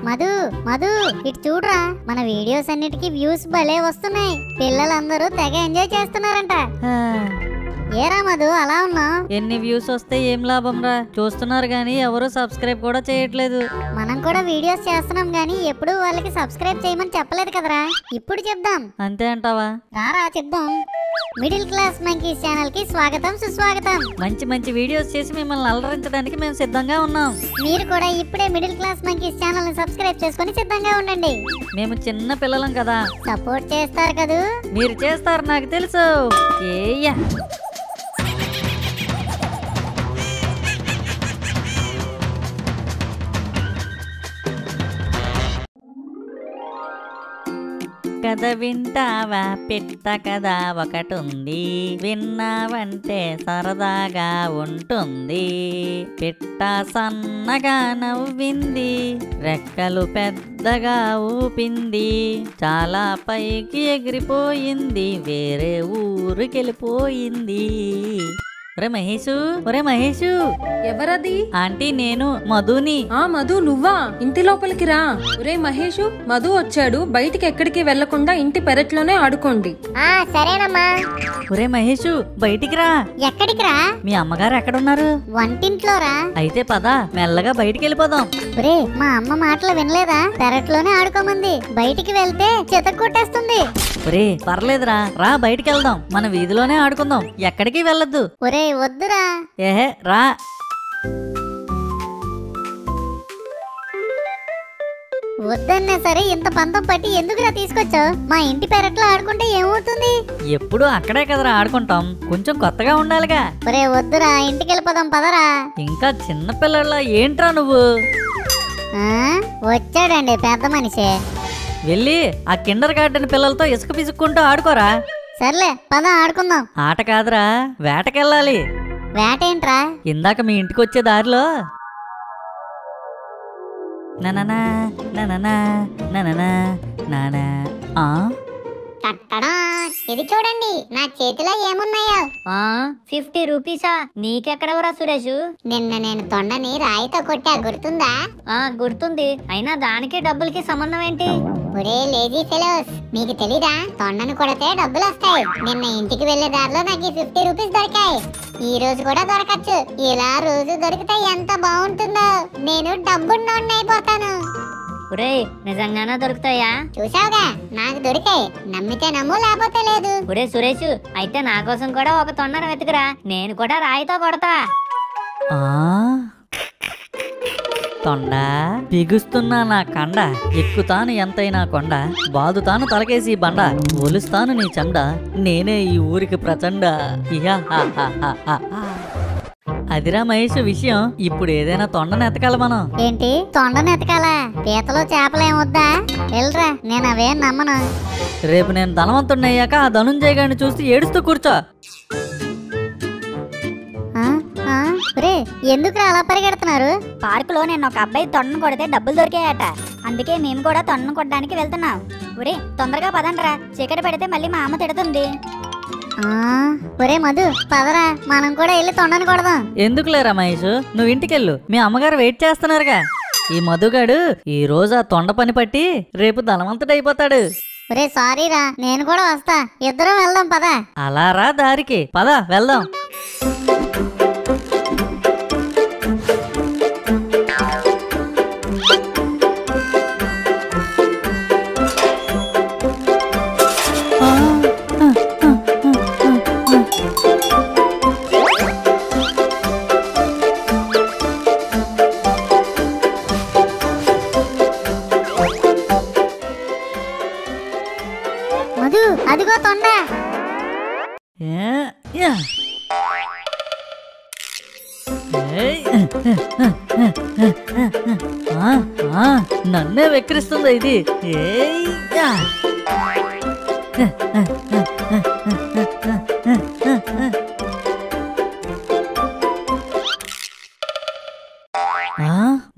మధు మధు ఇటు చూడరా, మన వీడియోస్ అన్నిటికీ వ్యూస్ భలే వస్తున్నాయి. పిల్లలందరూ తెగ ఎంజాయ్ చేస్తున్నారంట. ఏరా మధు అలా ఉన్నావు? ఎన్ని వ్యూస్ వస్తే ఏం లాభం రా, చూస్తున్నారు గానీ ఎవరు సబ్స్క్రైబ్ కూడా చేయట్లేదు. మనం కూడా వీడియోస్ చేస్తున్నాం గానీ ఎప్పుడు వాళ్ళకి సబ్స్క్రైబ్ చేయమని చెప్పలేదు కదరా, ఇప్పుడు చెప్దాం. అంతే అంటావా? రారా చెప్దాం. మిడిల్ క్లాస్ మంకీస్ ఛానల్ కి స్వాగతం సుస్వాగతం. మంచి మంచి వీడియోస్ చేసి మిమ్మల్ని అలరించడానికి మేము సిద్ధంగా ఉన్నాం. మీరు కూడా ఇప్పుడే మిడిల్ క్లాస్ మంకీస్ ఛానల్ ని సబ్స్క్రైబ్ చేసుకుని సిద్ధంగా ఉండండి. మేము చిన్న పిల్లలం కదా, సపోర్ట్ చేస్తారు కదూ? మీరు చేస్తారు నాకు తెలుసు. ఏయ్యా కథ వింటావా, పిట్ట కథ ఒకటుంది, విన్నావంటే సరదాగా ఉంటుంది. పిట్ట సన్నగా నవ్వింది, రెక్కలు పెద్దగా ఊపింది, చాలా పైకి ఎగిరిపోయింది, వేరే ఊరికెళ్ళిపోయింది. ఒరే మహేషు, ఒరే మహేషు. ఎవరది? ఆంటీ నేను మధుని. మధు నువ్వా? ఇంటి లోపలికి రా. ఒరే మహేషు, మధు వచ్చాడు, బయటికి ఎక్కడికి వెళ్లకుండా ఇంటి పెరట్లోనే ఆడుకోండి. సరేనమ్మా. ఒరే మహేషు బయటికి రా. ఎక్కడికి రా? మీ అమ్మగారు ఎక్కడున్నారు? వంటింట్లో రా. అయితే పద మెల్లగా బయటికి వెళ్ళిపోదాం. ఒరే మా అమ్మ మాటలు వినలేదా? పెరట్లోనే ఆడుకోమంది, బయటికి వెళ్తే చితక్కొట్టేస్తుంది. ఒరే పర్లేదురా, రా బయటికి వెళ్దాం, మన వీధిలోనే ఆడుకుందాం, ఎక్కడికి వెళ్ళొద్దు. ఒరే వద్దురా. ఏహే రా. వద్దన్నా సరే ఇంత పంతం పట్టి ఎందుకురా తీసుకొచ్చావు? మా ఇంటి పెరట్లో ఆడుకుంటే ఏమవుతుంది? ఎప్పుడు అక్కడే కదరా ఆడుకుంటాం, కొంచెం కొత్తగా ఉండాలిగా. ఒరే వద్దురా, ఇంటికి వెళ్ళిపోదాం పదరా. ఇంకా చిన్నపిల్లల ఏంట్రా నువ్వు? వచ్చాడండి పెద్ద మనిషి. వెళ్ళి ఆ కిండర్ గార్డెన్ పిల్లలతో ఇసుక పిసుక్కుంటూ ఆడుకోరా. సర్లే పద ఆడుకుందాం. ఆట కాదురా, వేటకెళ్ళాలి. వేటేంట్రా? ఇందాక మీ ఇంటికి వచ్చే దారిలో నననా నననా నననా నానా. ఇది చూడండి, నా చేతిలో ఏమున్నాయో. 50 రూపీసా? నీకెక్కడవరా సురేష్? నిన్న నేను తొండని రాయితో కొట్టా, గుర్తుందా? గుర్తుంది, అయినా దానికి డబ్బులకి సంబంధం ఏంటి? ఒరే లేజీ ఫెలోస్, మీకు తెలీదా? తొండను కొడితే డబ్బులు వస్తాయి. నిన్న ఇంటికి వెళ్లే దారిలో నాకు 50 రూపీస్ దొరికాయి. ఈ రోజు కూడా దొరకచ్చు. ఇలా రోజు దొరికితే ఎంత బాగుంటుందో. నేను డబ్బున్నోడిని అయిపోతాను. ఒరే నిజంగానే దొరుకుతాయా? చూసావుగా, నాకు దొరికాయి. నమ్మితే నమ్ము, లేకపోతే లేదు. ఒరే సురేష్, అయితే నా కోసం కూడా ఒక తొండను వెతుకురా, నేను కూడా రాయితో కొడతా. తొండ బిగుస్తున్నా నా కండ, ఎక్కుతాను ఎంతైనా కొండ, బాదుతాను తలకేసి బండ, ఒలుస్తాను నీ చండ, నేనే ఈ ఊరికి ప్రచండ. అదిరా మహేష్ విషయం. ఇప్పుడు ఏదైనా తొండను ఎతకాలి మనం. ఏంటి తొండను ఎతకాలా? పీతలో చేపలేమొద్దా? వెళ్ళరా, నేను అవేం నమ్మను. రేపు నేను ధనవంతుడినయ్యాక ఆ ధనుంజయ్ గారిని చూసి ఏడుస్తూ కూర్చో. ఎందుకు అలా పరిగెడుతున్నారు? పార్కులో నేను ఒక అబ్బాయి తొండను కొడితే డబ్బులు దొరికాయట, అందుకే మేము కూడా తొండను కొట్టడానికి వెళ్తున్నాం. ఒరే తొందరగా పదండ్రా, చీకటి పెడితే మళ్ళీ మా అమ్మ తిడుతుంది. ఒరే మధు పదరా, మనం కూడా వెళ్ళి తొండను కొడదాం. ఎందుకులేరా మహేష్, నువ్వు ఇంటికెళ్ళు, మీ అమ్మగారు వెయిట్ చేస్తున్నారుగా. ఈ మధుగాడు ఈ రోజు ఆ తొండ పని పట్టి రేపు ధనవంతుడైపోతాడు. ఒరే సారీరా, నేను కూడా వస్తా, ఇద్దరం వెళ్దాం పద. అలా రా దారికి, పద వెళ్దాం. మధు అదిగో తొండ. నన్నే వెక్కిరిస్తుందా ఇది?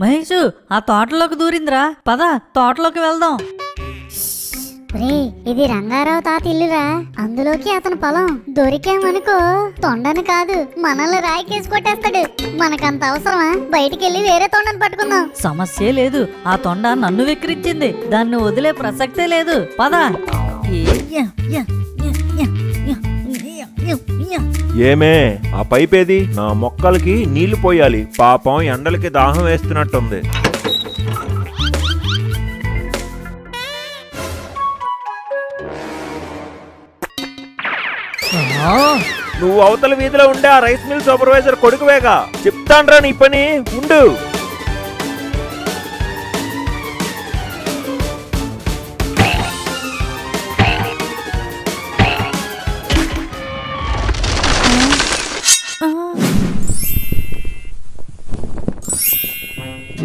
మహేష్ ఆ తోటలోకి దూరిందిరా, పద తోటలోకి వెళ్దాం. రే ఇది రంగారావు తాత ఇల్లురా, అందులోకి అతని పొలం. దొరికామనుకో తొండను కాదు మనల్ని రాయికేసి కొట్టేస్తాడు. మనకంత అవసరమా? బయటికెళ్ళి వేరే తొండను పట్టుకుందాం. సమస్య లేదు, ఆ తొండ నన్ను వెక్కిరించింది, దాన్ని వదిలే ప్రసక్తే లేదు. పద. ఏమే ఆ పైపేది? నా మొక్కలకి నీళ్లు పోయాలి, పాపం ఎండలకి దాహం వేస్తున్నట్టుంది. నువ్వు అవతల వీధిలో ఉండే ఆ రైస్ మిల్ సూపర్వైజర్ కొడుకువేగా, చెప్తాన్రా నీ పని, ఉండు.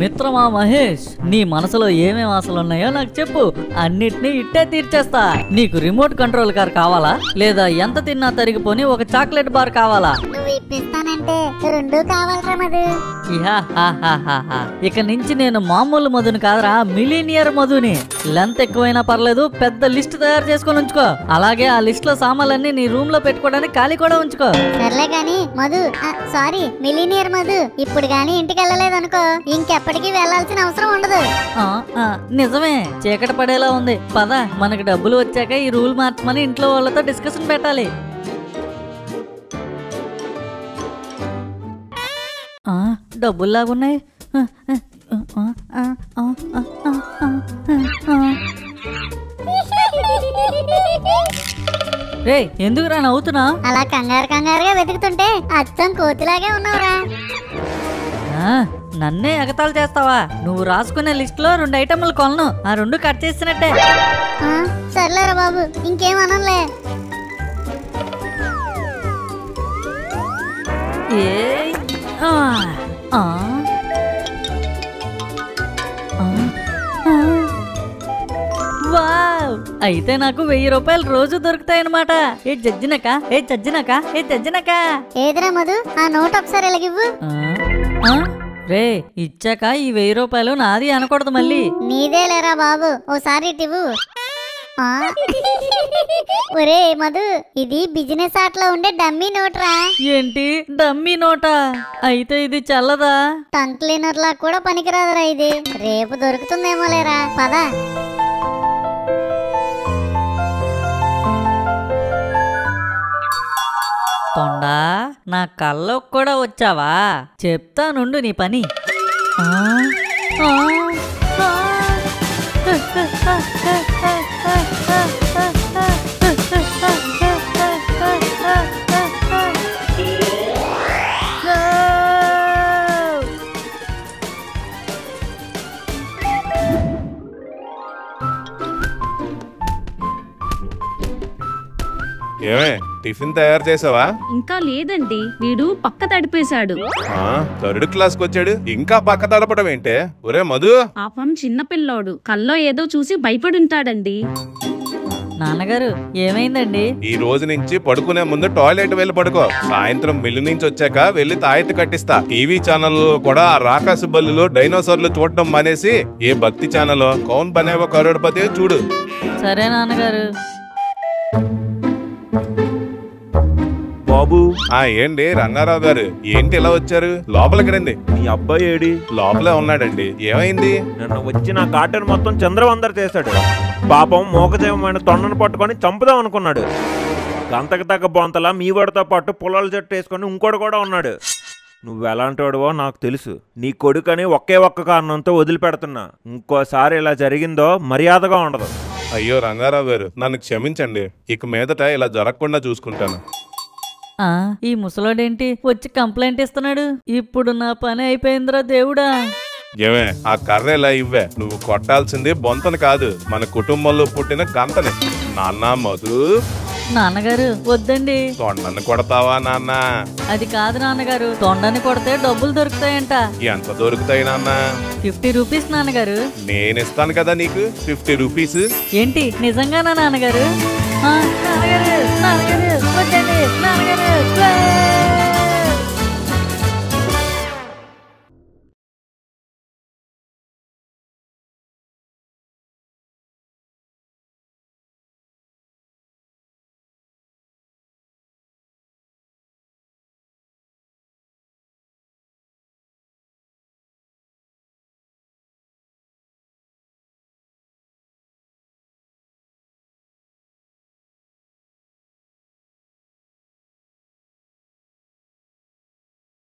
మిత్రమా మహేష్, నీ మనసులో ఏమేం ఆశలు ఉన్నాయో నాకు చెప్పు, అన్నిటినీ ఇట్టే తీర్చేస్తా. నీకు రిమోట్ కంట్రోల్ కార్ కావాలా, లేదా ఎంత తిన్నా తరిగిపోని ఒక చాక్లెట్ బార్ కావాలా? నువ్వు ఇప్పిస్తానంటే రెండు కావాలరా మధు. ఇక నుంచి నేను మామూలు మధుని కాదరా, మిలీనియర్ మధుని. లెంత్ ఎక్కువైనా పర్లేదు, పెద్ద లిస్ట్ తయారు చేసుకొని ఉంచుకో. అలాగే ఆ లిస్ట్ లో సామాన్లన్నీ నీ రూమ్ లో పెట్టుకోవడానికి ఖాళీ కూడా ఉంచుకో. సర్లే గాని మధు, సారీ మిలీనియర్ మధు, ఇప్పుడు గాని ఇంటికి వెళ్ళలేదనుకో ఇంకెప్పటికీ వెళ్లాల్సిన అవసరం ఉండదు. నిజమే, చీకటి పడేలా ఉంది. పద, మనకి డబ్బులు వచ్చాక ఈ రూల్ మార్చమని ఇంట్లో వాళ్ళతో డిస్కషన్ పెట్టాలి. డబ్బులు లాగున్నాయి. రే ఎందుకురా నవ్వుతున్నా? అలా కంగారుగా వెతుకుతుంటే అచ్చం కోతిలాగే ఉన్నావురా. నన్నే ఎగతాలు చేస్తావా? నువ్వు రాసుకునే లిస్ట్ లో 2 ఐటమ్లు కొలను, ఆ 2 కట్ చేసినట్టే. సర్లేరా బాబు, ఇంకేమనలే. అయితే నాకు 1000 రూపాయలు రోజు దొరుకుతాయన్నమాట. ఏ జడ్జినక, ఏ జడ్జినక, ఏ జడ్జినక. ఏదిరా మధు, ఆ నోట్ ఒకసారి ఎలాగివ్వు. రే ఇచ్చాక ఈ 1000 రూపాయలు నాది అనకూడదు మళ్ళీ. నీదే లేరా బాబు, ఓసారి ఇటివ్వు. ఒరే మధు, ఇది బిజినెస్ ఆటలో ఉండే డమ్మీ నోట్ రా. ఏంటి డమ్మీ నోటా? అయితే ఇది చల్లదా? టంగ్ క్లీనర్ లా కూడా పనికిరాదురా ఇది. రేపు దొరుకుతుందేమో లేరా, పద. తొండా, నా కల్లోకి కూడా వచ్చావా? చెప్తానుండు నీ పని. ఏమే టిఫిన్ తయారు చేసావా? ఇంకా లేదండి, వీడు పక్క తడిపేశాడు. 3rd క్లాస్కి వచ్చాడు, ఇంకా పక్క తడపడం ఏంటే? ఒరే మధు, పాపం చిన్నపిల్లోడు, కల్లో ఏదో చూసి భయపడి ఉంటాడండి. నాన్నగారు ఏమైందండి? ఈ రోజు నుంచి పడుకునే ముందు టాయిలెట్ వెళ్ళి పడుకో. సాయంత్రం మిల్లు నుంచి వచ్చాక వెళ్ళి తాయెత్తు కట్టిస్తా. టీవీ ఛానల్ కూడా రాకాసు బల్లులు డైనోసార్లు చూడటం మానేసి ఏ భక్తి ఛానల్ కౌన్ బనేవో కరోడ్పతి చూడు. సరే నాన్నగారు. బాబు, ఏంటి రంగారావు గారు, ఏంటి ఇలా వచ్చారు? లోపలికి రండి. మీ అబ్బాయి ఏడి? లోపలే ఉన్నాడండి. ఏమైంది? నిన్న వచ్చి నా కాటన్ మొత్తం చంద్రవందర చేశాడు. పాపం మోకజేయమైన తొండను పట్టుకొని చంపుదాం అనుకున్నాడు. గంతకు తగ్గ బొంతలా మీ వాడితో పాటు పొలాల చెట్టు వేసుకొని ఇంకోటి కూడా ఉన్నాడు. నువ్వెలాంటివాడువో నాకు తెలుసు. నీ కొడుకని ఒకే ఒక్క కారణంతో వదిలిపెడుతున్నా. ఇంకోసారి ఇలా జరిగిందో మర్యాదగా ఉండదు. అయ్యో రంగారావు గారు, నన్ను క్షమించండి. ఇక మీదట ఇలా జరగకుండా చూసుకుంటాను. ఈ ముసలోడేంటి వచ్చి కంప్లైంట్ ఇస్తున్నాడు? ఇప్పుడు నా పని అయిపోయిందిరా దేవుడా. ఏమే ఆ కర్ర ఇలా ఇవ్వే. నువ్వు కొట్టాల్సింది బొంతను కాదు, మన కుటుంబంలో పుట్టిన గంతని. నాన్న మధు. నాన్నగారు వద్దండి. తొండని కొడతావా నాన్న? అది కాదు నాన్నగారు, తొండని కొడితే డబ్బులు దొరుకుతాయంట. ఎంత దొరుకుతాయి నాన్న? 50 రూపీస్ నాన్నగారు. నేను ఇస్తాను కదా నీకు 50 రూపీస్. ఏంటి నిజంగానా నాన్నగారు? నాన్నగారు, నాన్నగారు వద్దండి నాన్నగారు.